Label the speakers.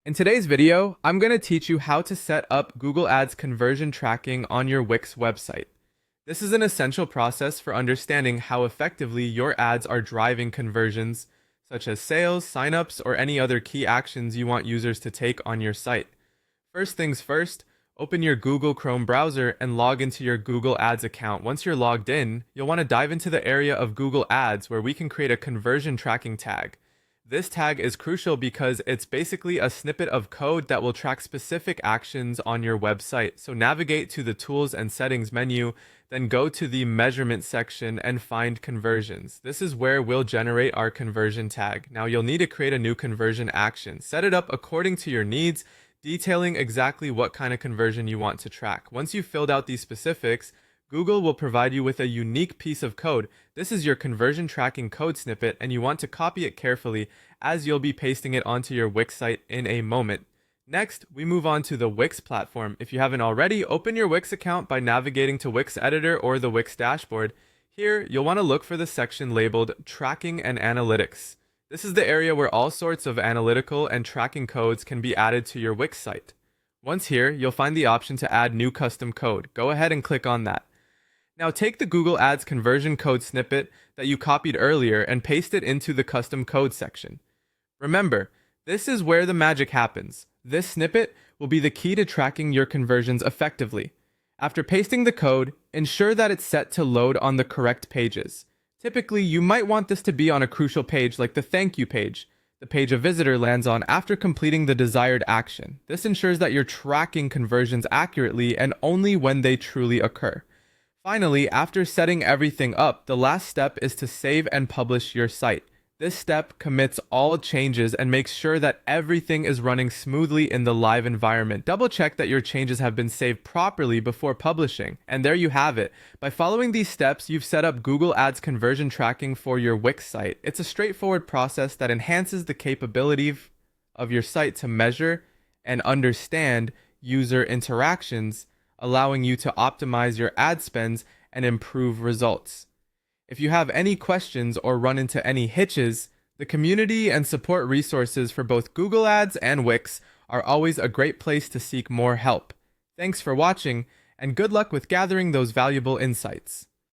Speaker 1: In today's video, I'm going to teach you how to set up Google Ads conversion tracking on your Wix website. This is an essential process for understanding how effectively your ads are driving conversions, such as sales, signups, or any other key actions you want users to take on your site. First things first, open your Google Chrome browser and log into your Google Ads account. Once you're logged in, you'll want to dive into the area of Google Ads where we can create a conversion tracking tag. This tag is crucial because it's basically a snippet of code that will track specific actions on your website. So navigate to the Tools and Settings menu, then go to the Measurement section and find Conversions. This is where we'll generate our conversion tag. Now you'll need to create a new conversion action. Set it up according to your needs, detailing exactly what kind of conversion you want to track. Once you've filled out these specifics, Google will provide you with a unique piece of code. This is your conversion tracking code snippet, and you want to copy it carefully as you'll be pasting it onto your Wix site in a moment. Next, we move on to the Wix platform. If you haven't already, open your Wix account by navigating to Wix Editor or the Wix dashboard. Here, you'll want to look for the section labeled Tracking and Analytics. This is the area where all sorts of analytical and tracking codes can be added to your Wix site. Once here, you'll find the option to add new custom code. Go ahead and click on that. Now take the Google Ads conversion code snippet that you copied earlier and paste it into the custom code section. Remember, this is where the magic happens. This snippet will be the key to tracking your conversions effectively. After pasting the code, ensure that it's set to load on the correct pages. Typically, you might want this to be on a crucial page like the thank you page, the page a visitor lands on after completing the desired action. This ensures that you're tracking conversions accurately and only when they truly occur. Finally, after setting everything up, the last step is to save and publish your site. This step commits all changes and makes sure that everything is running smoothly in the live environment. Double check that your changes have been saved properly before publishing. And there you have it. By following these steps, you've set up Google Ads conversion tracking for your Wix site. It's a straightforward process that enhances the capability of your site to measure and understand user interactions, allowing you to optimize your ad spends and improve results. If you have any questions or run into any hitches, the community and support resources for both Google Ads and Wix are always a great place to seek more help. Thanks for watching, and good luck with gathering those valuable insights.